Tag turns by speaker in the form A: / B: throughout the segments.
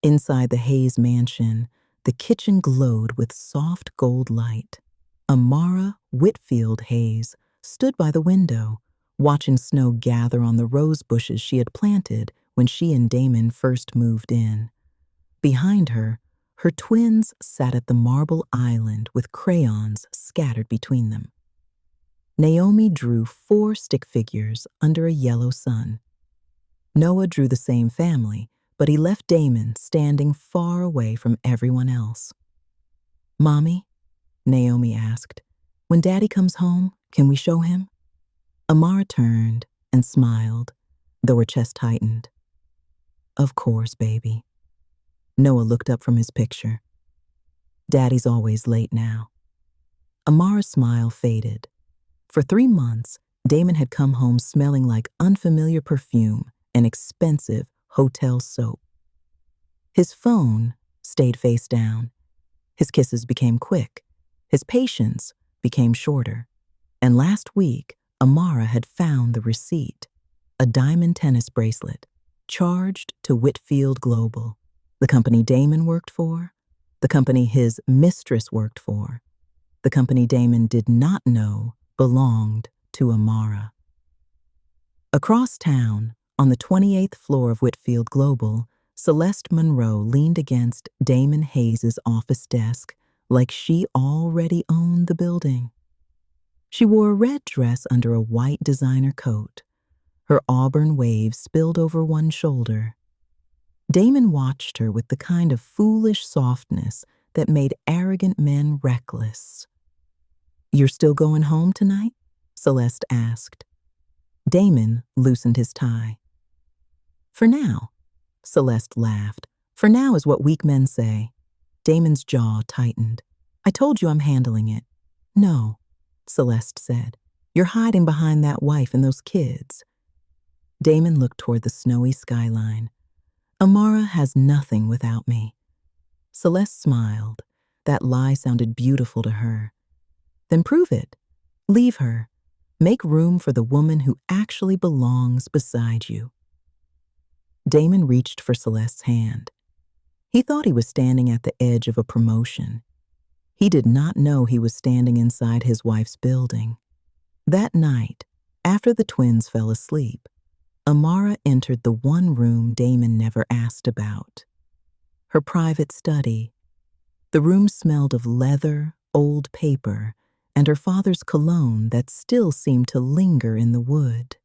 A: Inside the Hayes mansion, the kitchen glowed with soft gold light. Amara Whitfield Hayes stood by the window, watching snow gather on the rose bushes she had planted when she and Damon first moved in. Behind her, her twins sat at the marble island with crayons scattered between them. Naomi drew 4 stick figures under a yellow sun. Noah drew the same family, but he left Damon standing far away from everyone else. "Mommy," Naomi asked, "when Daddy comes home, can we show him?" Amara turned and smiled, though her chest tightened. "Of course, baby." Noah looked up from his picture. "Daddy's always late now." Amara's smile faded. For 3 months, Damon had come home smelling like unfamiliar perfume and expensive hotel soap. His phone stayed face down. His kisses became quick. His patience became shorter. And last week, Amara had found the receipt, a diamond tennis bracelet, charged to Whitfield Global, the company Damon worked for, the company his mistress worked for, the company Damon did not know belonged to Amara. Across town, on the 28th floor of Whitfield Global, Celeste Monroe leaned against Damon Hayes' office desk like she already owned the building. She wore a red dress under a white designer coat. Her auburn waves spilled over one shoulder. Damon watched her with the kind of foolish softness that made arrogant men reckless. "You're still going home tonight?" Celeste asked. Damon loosened his tie. "For now," Celeste laughed. "For now is what weak men say." Damon's jaw tightened. "I told you I'm handling it." "No," Celeste said. "You're hiding behind that wife and those kids." Damon looked toward the snowy skyline. "Amara has nothing without me." Celeste smiled. That lie sounded beautiful to her. "Then prove it. Leave her. Make room for the woman who actually belongs beside you." Damon reached for Celeste's hand. He thought he was standing at the edge of a promotion. He did not know he was standing inside his wife's building. That night, after the twins fell asleep, Amara entered the one room Damon never asked about. Her private study. The room smelled of leather, old paper, and her father's cologne that still seemed to linger in the wood.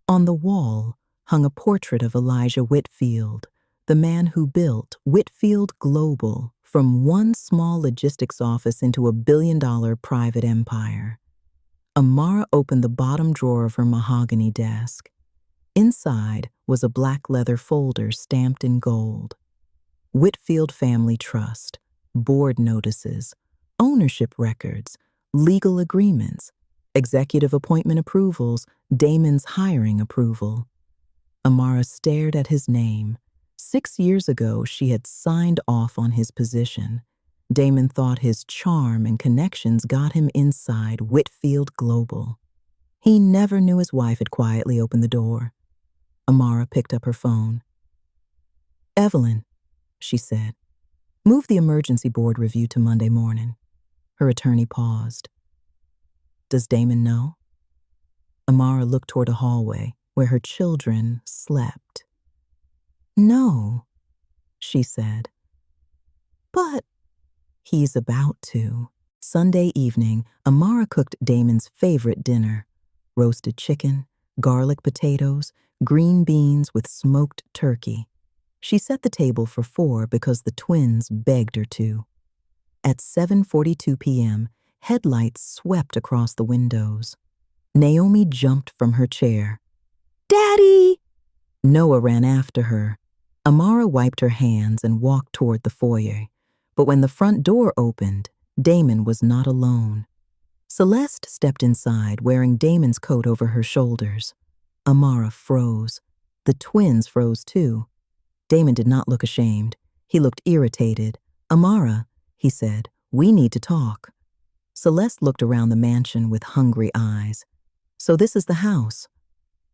A: On the wall hung a portrait of Elijah Whitfield, the man who built Whitfield Global from one small logistics office into a billion-dollar private empire. Amara opened the bottom drawer of her mahogany desk. Inside was a black leather folder stamped in gold. Whitfield Family Trust, board notices, ownership records, legal agreements, executive appointment approvals, Damon's hiring approval. Amara stared at his name. 6 years ago, she had signed off on his position. Damon thought his charm and connections got him inside Whitfield Global. He never knew his wife had quietly opened the door. Amara picked up her phone. "Evelyn," she said, "move the emergency board review to Monday morning." Her attorney paused. "Does Damon know?" Amara looked toward a hallway where her children slept. "No," she said. "But he's about to." Sunday evening, Amara cooked Damon's favorite dinner: roasted chicken, garlic potatoes, green beans with smoked turkey. She set the table for 4 because the twins begged her to. At 7:42 p.m., headlights swept across the windows. Naomi jumped from her chair. "Daddy!" Noah ran after her. Amara wiped her hands and walked toward the foyer. But when the front door opened, Damon was not alone. Celeste stepped inside, wearing Damon's coat over her shoulders. Amara froze. The twins froze too. Damon did not look ashamed. He looked irritated. "Amara," he said, "we need to talk." Celeste looked around the mansion with hungry eyes. "So this is the house."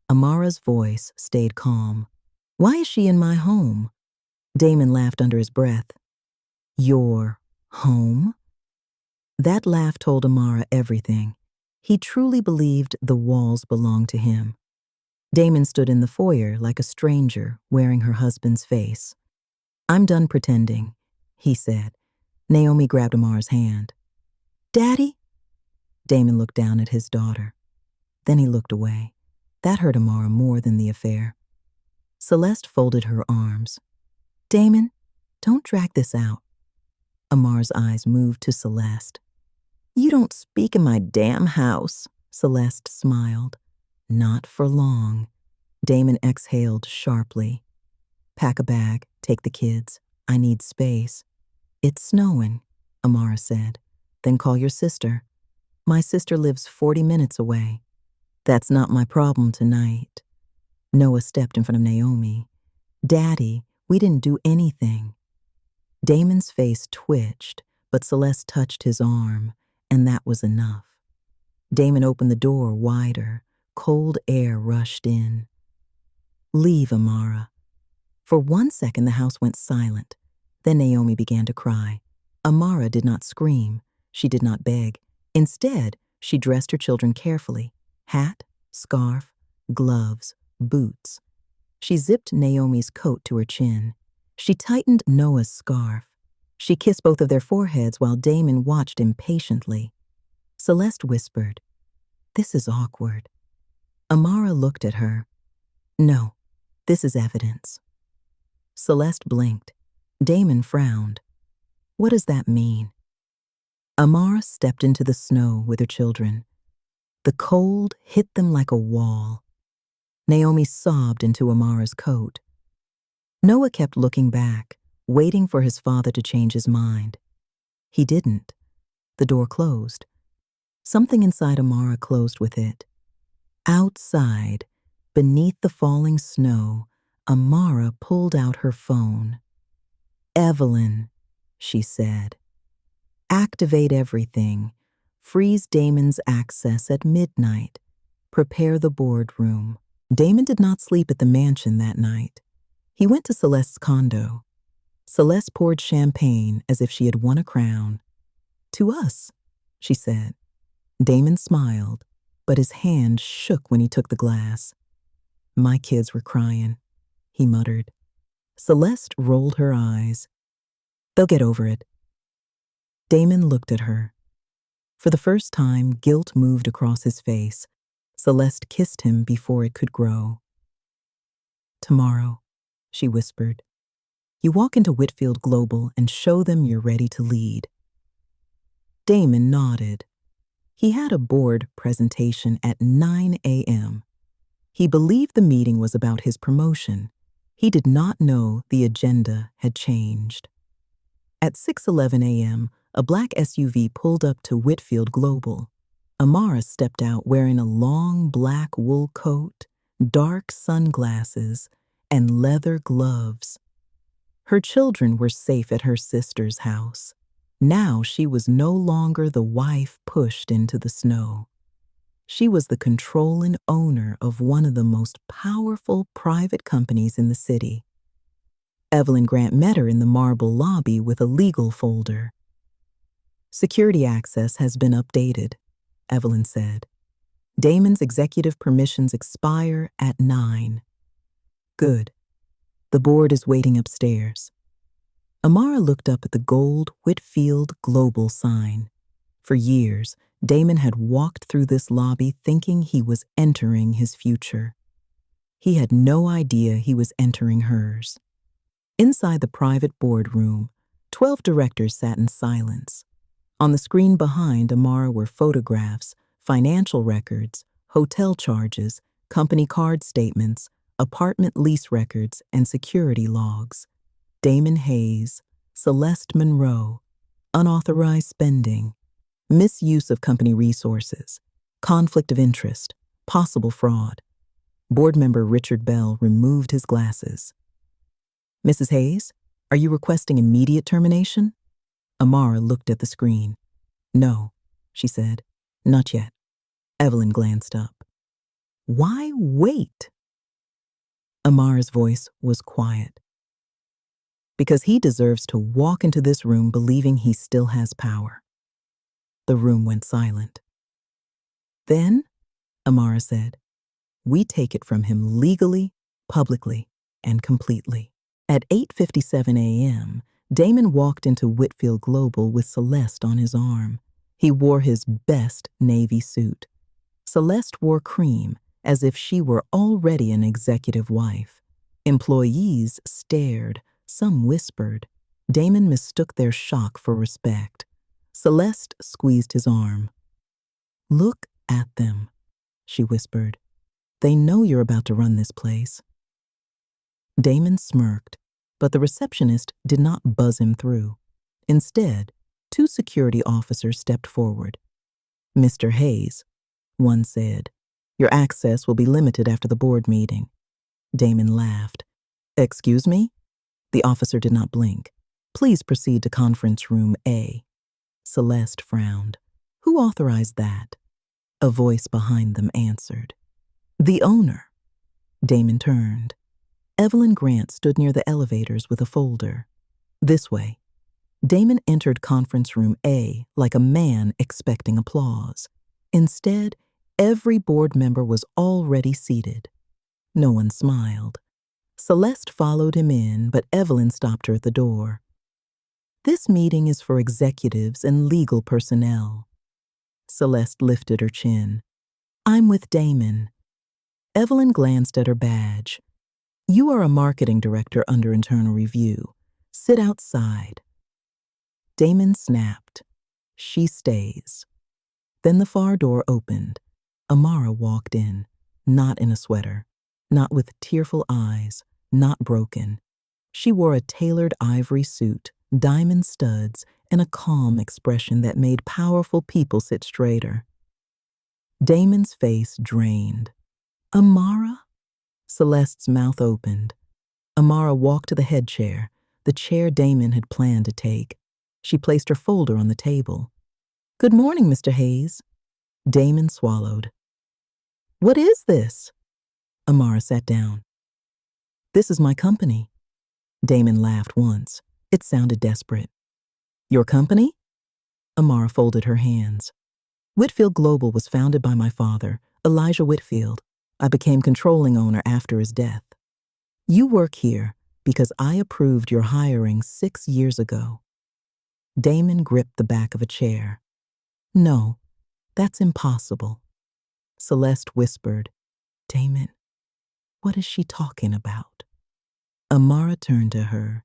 A: Amara's voice stayed calm. "Why is she in my home?" Damon laughed under his breath. Your home? That laugh told Amara everything. He truly believed the walls belonged to him. Damon stood in the foyer like a stranger, wearing her husband's face. I'm done pretending, he said. Naomi grabbed Amara's hand. Daddy? Damon looked down at his daughter. Then he looked away. That hurt Amara more than the affair. Celeste folded her arms. Damon, don't drag this out. Amara's eyes moved to Celeste. You don't speak in my damn house, Celeste smiled. Not for long. Damon exhaled sharply. Pack a bag, take the kids. I need space. It's snowing, Amara said. Then call your sister. My sister lives 40 minutes away. That's not my problem tonight. Noah stepped in front of Naomi. Daddy, we didn't do anything. Damon's face twitched, but Celeste touched his arm, and that was enough. Damon opened the door wider. Cold air rushed in. Leave, Amara. For 1 second, the house went silent. Then Naomi began to cry. Amara did not scream. She did not beg. Instead, she dressed her children carefully. Hat, scarf, gloves, boots. She zipped Naomi's coat to her chin. She tightened Noah's scarf. She kissed both of their foreheads while Damon watched impatiently. Celeste whispered, "This is awkward." Amara looked at her. "No, this is evidence." Celeste blinked. Damon frowned. "What does that mean?" Amara stepped into the snow with her children. The cold hit them like a wall. Naomi sobbed into Amara's coat. Noah kept looking back, waiting for his father to change his mind. He didn't. The door closed. Something inside Amara closed with it. Outside, beneath the falling snow, Amara pulled out her phone. "Evelyn," she said. "Activate everything. Freeze Damon's access at midnight. Prepare the boardroom." Damon did not sleep at the mansion that night. He went to Celeste's condo. Celeste poured champagne as if she had won a crown. "To us," she said. Damon smiled, but his hand shook when he took the glass. "My kids were crying," he muttered. Celeste rolled her eyes. "They'll get over it." Damon looked at her. For the first time, guilt moved across his face. Celeste kissed him before it could grow. "Tomorrow," she whispered, "you walk into Whitfield Global and show them you're ready to lead." Damon nodded. He had a board presentation at 9 a.m. He believed the meeting was about his promotion. He did not know the agenda had changed. At 6:11 a.m., a black SUV pulled up to Whitfield Global. Amara stepped out wearing a long black wool coat, dark sunglasses, and leather gloves. Her children were safe at her sister's house. Now she was no longer the wife pushed into the snow. She was the controlling owner of one of the most powerful private companies in the city. Evelyn Grant met her in the marble lobby with a legal folder. "Security access has been updated," Evelyn said. "Damon's executive permissions expire at 9. "Good. The board is waiting upstairs." Amara looked up at the gold Whitfield Global sign. For years, Damon had walked through this lobby thinking he was entering his future. He had no idea he was entering hers. Inside the private boardroom, 12 directors sat in silence. On the screen behind Amara were photographs, financial records, hotel charges, company card statements, apartment lease records, and security logs. Damon Hayes, Celeste Monroe, unauthorized spending, misuse of company resources, conflict of interest, possible fraud. Board member Richard Bell removed his glasses. "Mrs. Hayes, are you requesting immediate termination?" Amara looked at the screen. "No," she said. "Not yet." Evelyn glanced up. "Why wait?" Amara's voice was quiet. because he deserves to walk into this room believing he still has power. The room went silent. Then, Amara said, we take it from him legally, publicly, and completely. At 8:57 a.m., Damon walked into Whitfield Global with Celeste on his arm. He wore his best navy suit. Celeste wore cream, as if she were already an executive wife. Employees stared, some whispered. Damon mistook their shock for respect. Celeste squeezed his arm. Look at them, she whispered. They know you're about to run this place. Damon smirked, but the receptionist did not buzz him through. Instead, 2 security officers stepped forward. Mr. Hayes, one said, your access will be limited after the board meeting. Damon laughed. Excuse me? The officer did not blink. Please proceed to conference room A. Celeste frowned. Who authorized that? A voice behind them answered. The owner. Damon turned. Evelyn Grant stood near the elevators with a folder. This way. Damon entered conference room A like a man expecting applause. Instead, every board member was already seated. No one smiled. Celeste followed him in, but Evelyn stopped her at the door. This meeting is for executives and legal personnel. Celeste lifted her chin. I'm with Damon. Evelyn glanced at her badge. You are a marketing director under internal review. Sit outside. Damon snapped. She stays. Then the far door opened. Amara walked in, not in a sweater, not with tearful eyes, not broken. She wore a tailored ivory suit, diamond studs, and a calm expression that made powerful people sit straighter. Damon's face drained. Amara? Celeste's mouth opened. Amara walked to the head chair, the chair Damon had planned to take. She placed her folder on the table. Good morning, Mr. Hayes. Damon swallowed. What is this? Amara sat down. This is my company. Damon laughed once. It sounded desperate. Your company? Amara folded her hands. Whitfield Global was founded by my father, Elijah Whitfield. I became controlling owner after his death. You work here because I approved your hiring 6 years ago. Damon gripped the back of a chair. No, that's impossible. Celeste whispered, Damon, what is she talking about? Amara turned to her.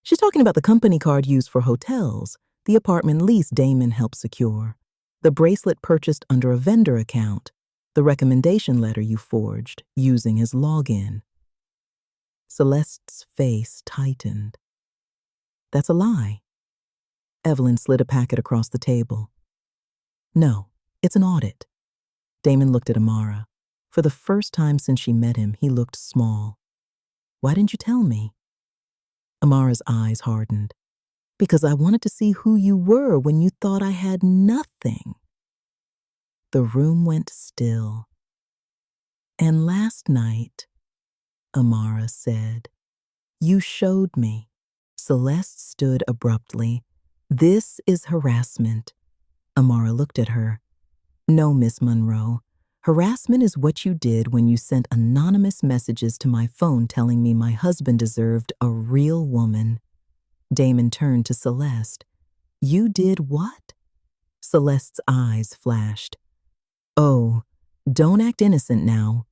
A: She's talking about the company card used for hotels, the apartment lease Damon helped secure, the bracelet purchased under a vendor account, the recommendation letter you forged using his login. Celeste's face tightened. That's a lie. Evelyn slid a packet across the table. No, it's an audit. Damon looked at Amara. For the first time since she met him, he looked small. Why didn't you tell me? Amara's eyes hardened. Because I wanted to see who you were when you thought I had nothing. The room went still. And last night, Amara said, you showed me. Celeste stood abruptly. This is harassment. Amara looked at her. No, Miss Monroe. Harassment is what you did when you sent anonymous messages to my phone telling me my husband deserved a real woman. Damon turned to Celeste. You did what? Celeste's eyes flashed. Oh, don't act innocent now.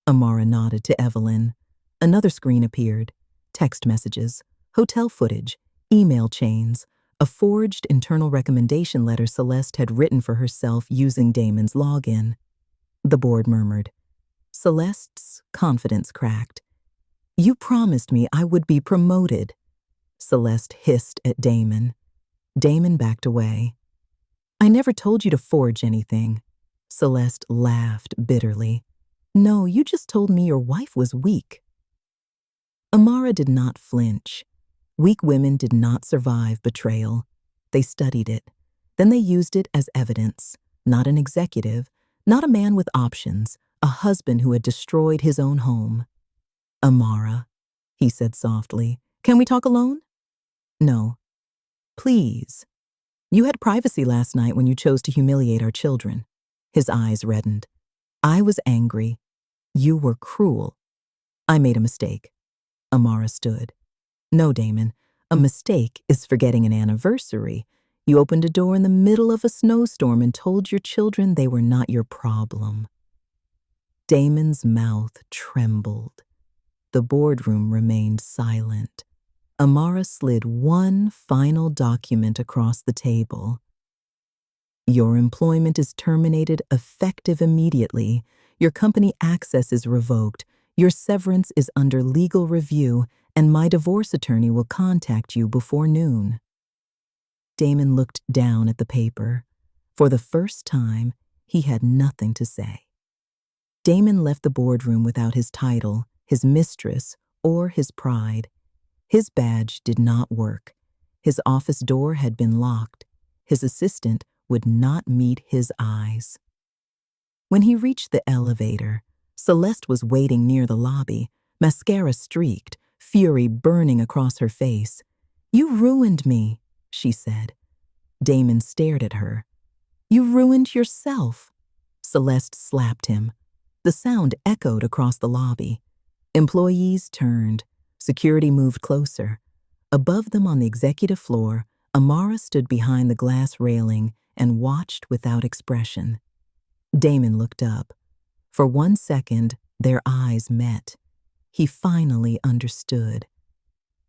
A: Amara nodded to Evelyn. Another screen appeared. Text messages, hotel footage, email chains, a forged internal recommendation letter Celeste had written for herself using Damon's login. The board murmured. Celeste's confidence cracked. You promised me I would be promoted. Celeste hissed at Damon. Damon backed away. I never told you to forge anything. Celeste laughed bitterly. No, you just told me your wife was weak. Amara did not flinch. Weak women did not survive betrayal. They studied it. Then they used it as evidence. Not an executive, not a man with options, a husband who had destroyed his own home. Amara, he said softly, Can we talk alone? No. Please. You had privacy last night when you chose to humiliate our children. His eyes reddened. I was angry. You were cruel. I made a mistake. Amara stood. No, Damon. A mistake is forgetting an anniversary. You opened a door in the middle of a snowstorm and told your children they were not your problem. Damon's mouth trembled. The boardroom remained silent. Amara slid one final document across the table. Your employment is terminated effective immediately. Your company access is revoked. Your severance is under legal review, and my divorce attorney will contact you before noon. Damon looked down at the paper. For the first time, he had nothing to say. Damon left the boardroom without his title, his mistress, or his pride. His badge did not work. His office door had been locked. His assistant would not meet his eyes. When he reached the elevator, Celeste was waiting near the lobby, mascara streaked, fury burning across her face. "You ruined me," she said. Damon stared at her. "You ruined yourself." Celeste slapped him. The sound echoed across the lobby. Employees turned. Security moved closer. Above them on the executive floor, Amara stood behind the glass railing and watched without expression. Damon looked up. For 1 second, their eyes met. He finally understood.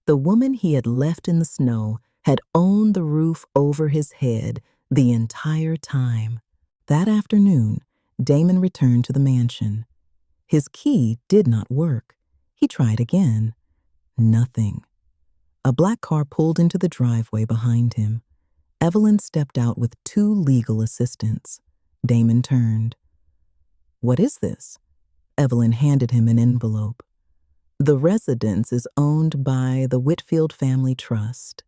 A: The woman he had left in the snow had owned the roof over his head the entire time. That afternoon, Damon returned to the mansion. His key did not work. He tried again. Nothing. A black car pulled into the driveway behind him. Evelyn stepped out with 2 legal assistants. Damon turned. "What is this?" Evelyn handed him an envelope. "The residence is owned by the Whitfield Family Trust.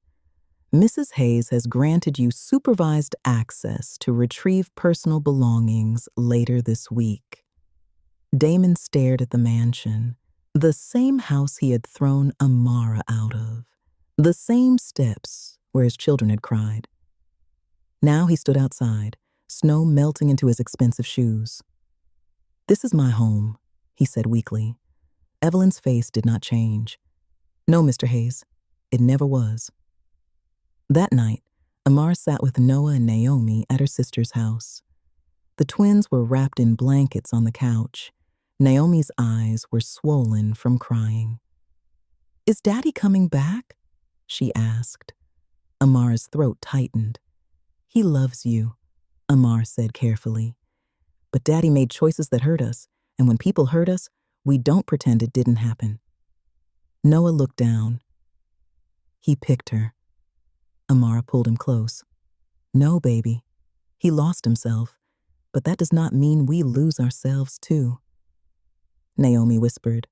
A: Mrs. Hayes has granted you supervised access to retrieve personal belongings later this week." Damon stared at the mansion, the same house he had thrown Amara out of, the same steps where his children had cried. Now he stood outside, snow melting into his expensive shoes. "This is my home," he said weakly. Evelyn's face did not change. "No, Mr. Hayes, it never was." That night, Amara sat with Noah and Naomi at her sister's house. The twins were wrapped in blankets on the couch. Naomi's eyes were swollen from crying. "Is Daddy coming back?" she asked. Amara's throat tightened. "He loves you," Amara said carefully. "But Daddy made choices that hurt us, and when people hurt us, we don't pretend it didn't happen." Noah looked down. "He picked her." Amara pulled him close. "No, baby. He lost himself, but that does not mean we lose ourselves too." Naomi whispered,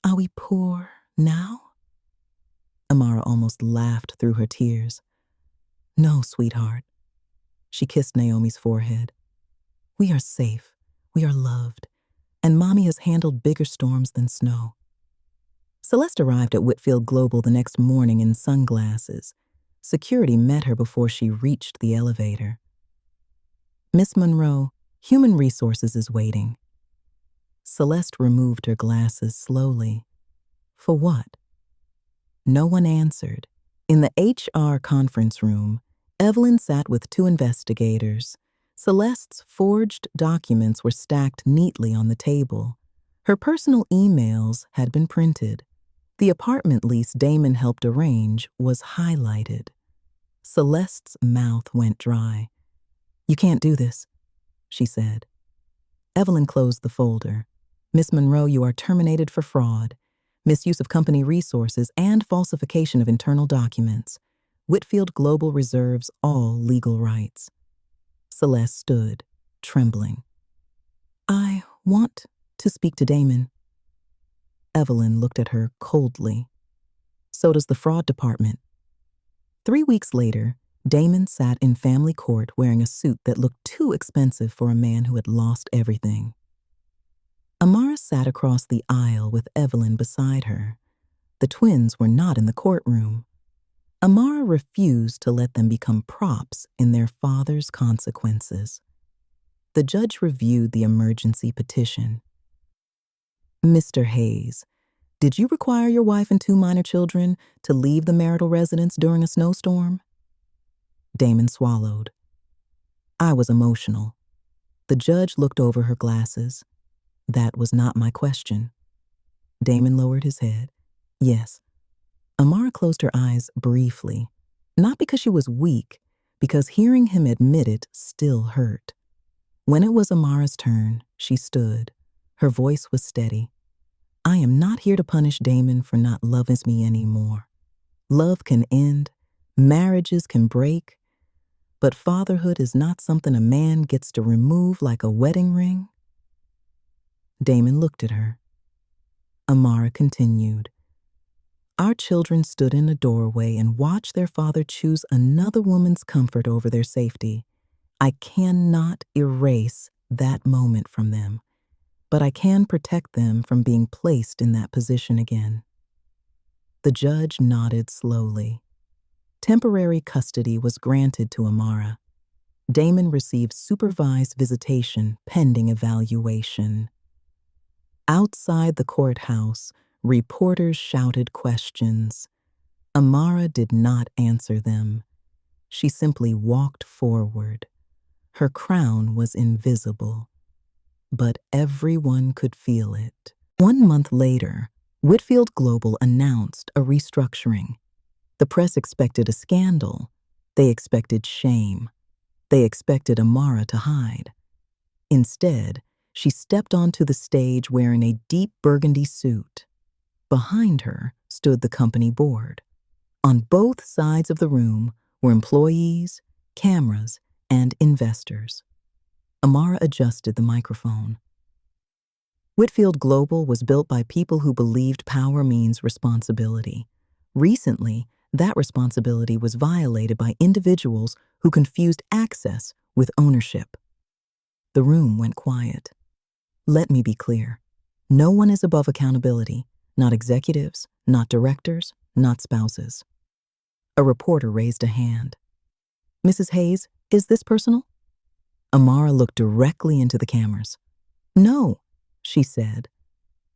A: "Are we poor now?" Amara almost laughed through her tears. "No, sweetheart." She kissed Naomi's forehead. "We are safe. We are loved. And Mommy has handled bigger storms than snow." Celeste arrived at Whitfield Global the next morning in sunglasses. Security met her before she reached the elevator. "Miss Monroe, Human Resources is waiting." Celeste removed her glasses slowly. "For what?" No one answered. In the HR conference room, Evelyn sat with 2 investigators. Celeste's forged documents were stacked neatly on the table. Her personal emails had been printed. The apartment lease Damon helped arrange was highlighted. Celeste's mouth went dry. "You can't do this," she said. Evelyn closed the folder. "Miss Monroe, you are terminated for fraud, misuse of company resources, and falsification of internal documents. Whitfield Global reserves all legal rights." Celeste stood, trembling. "I want to speak to Damon." Evelyn looked at her coldly. "So does the fraud department." 3 weeks later, Damon sat in family court wearing a suit that looked too expensive for a man who had lost everything. Amara sat across the aisle with Evelyn beside her. The twins were not in the courtroom. Amara refused to let them become props in their father's consequences. The judge reviewed the emergency petition. Mr. Hayes, did you require your wife and 2 minor children to leave the marital residence during a snowstorm? Damon swallowed. I was emotional. The judge looked over her glasses. That was not my question. Damon lowered his head. Yes. Amara closed her eyes briefly, not because she was weak, because hearing him admit it still hurt. When it was Amara's turn, she stood. Her voice was steady. I am not here to punish Damon for not loving me anymore. Love can end, marriages can break, but fatherhood is not something a man gets to remove like a wedding ring. Damon looked at her. Amara continued. Our children stood in a doorway and watched their father choose another woman's comfort over their safety. I cannot erase that moment from them, but I can protect them from being placed in that position again. The judge nodded slowly. Temporary custody was granted to Amara. Damon received supervised visitation pending evaluation. Outside the courthouse, reporters shouted questions. Amara did not answer them. She simply walked forward. Her crown was invisible, but everyone could feel it. 1 month later, Whitfield Global announced a restructuring. The press expected a scandal. They expected shame. They expected Amara to hide. Instead, she stepped onto the stage wearing a deep burgundy suit. Behind her stood the company board. On both sides of the room were employees, cameras, and investors. Amara adjusted the microphone. Whitfield Global was built by people who believed power means responsibility. Recently, that responsibility was violated by individuals who confused access with ownership. The room went quiet. Let me be clear. No one is above accountability, not executives, not directors, not spouses. A reporter raised a hand. Mrs. Hayes, is this personal? Amara looked directly into the cameras. No, she said.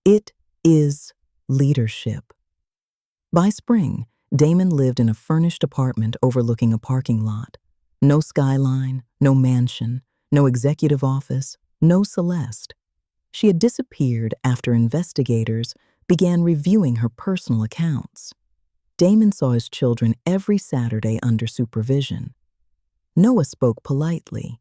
A: It is leadership. By spring, Damon lived in a furnished apartment overlooking a parking lot. No skyline, no mansion, no executive office, no Celeste. She had disappeared after investigators began reviewing her personal accounts. Damon saw his children every Saturday under supervision. Noah spoke politely.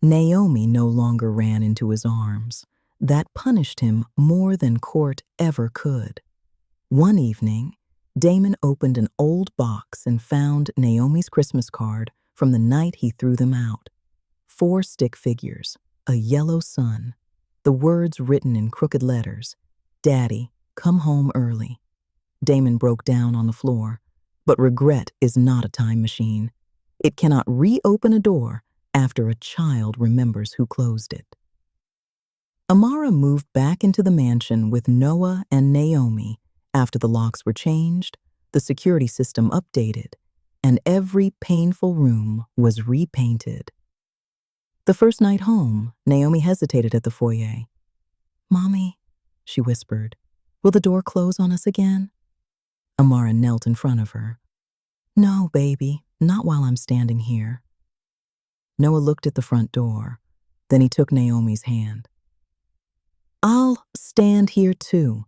A: Naomi no longer ran into his arms. That punished him more than court ever could. One evening, Damon opened an old box and found Naomi's Christmas card from the night he threw them out. 4 stick figures, a yellow sun, the words written in crooked letters, Daddy, come home early. Damon broke down on the floor. But regret is not a time machine. It cannot reopen a door after a child remembers who closed it. Amara moved back into the mansion with Noah and Naomi after the locks were changed, the security system updated, and every painful room was repainted. The first night home, Naomi hesitated at the foyer. Mommy, she whispered, will the door close on us again? Amara knelt in front of her. No, baby, not while I'm standing here. Noah looked at the front door. Then he took Naomi's hand. I'll stand here too.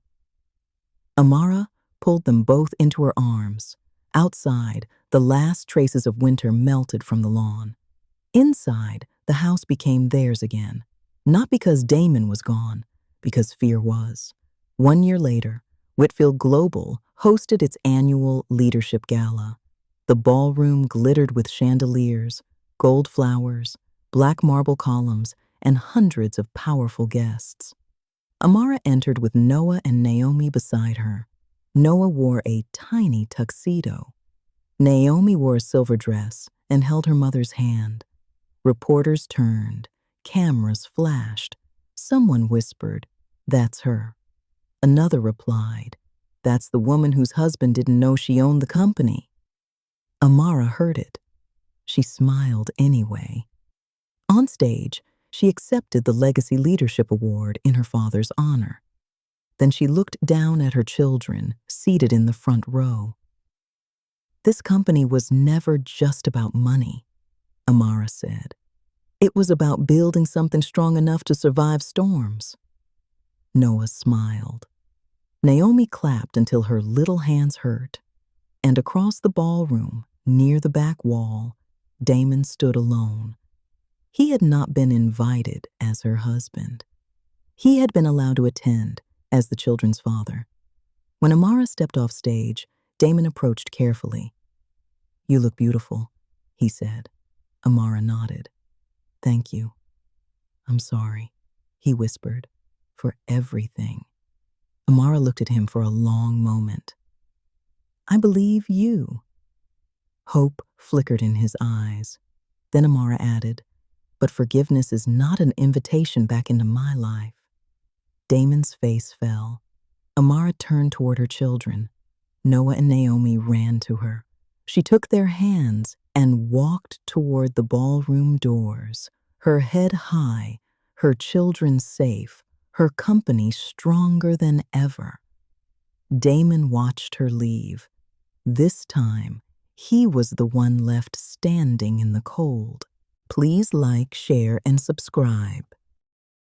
A: Amara pulled them both into her arms. Outside, the last traces of winter melted from the lawn. Inside, the house became theirs again. Not because Damon was gone, because fear was. 1 year later, Whitfield Global hosted its annual leadership gala. The ballroom glittered with chandeliers, gold flowers, black marble columns, and hundreds of powerful guests. Amara entered with Noah and Naomi beside her. Noah wore a tiny tuxedo. Naomi wore a silver dress and held her mother's hand. Reporters turned. Cameras flashed. Someone whispered, "That's her." Another replied, That's the woman whose husband didn't know she owned the company. Amara heard it. She smiled anyway. On stage, she accepted the Legacy Leadership Award in her father's honor. Then she looked down at her children, seated in the front row. This company was never just about money, Amara said. It was about building something strong enough to survive storms. Noah smiled. Naomi clapped until her little hands hurt. And across the ballroom, near the back wall, Damon stood alone. He had not been invited as her husband. He had been allowed to attend as the children's father. When Amara stepped off stage, Damon approached carefully. "You look beautiful," he said. Amara nodded. "Thank you. I'm sorry," he whispered, "for everything." Amara looked at him for a long moment. "I believe you." Hope flickered in his eyes. Then Amara added, "But forgiveness is not an invitation back into my life." Damon's face fell. Amara turned toward her children. Noah and Naomi ran to her. She took their hands and walked toward the ballroom doors, her head high, her children safe, her company stronger than ever. Damon watched her leave. This time, he was the one left standing in the cold. Please like, share, and subscribe.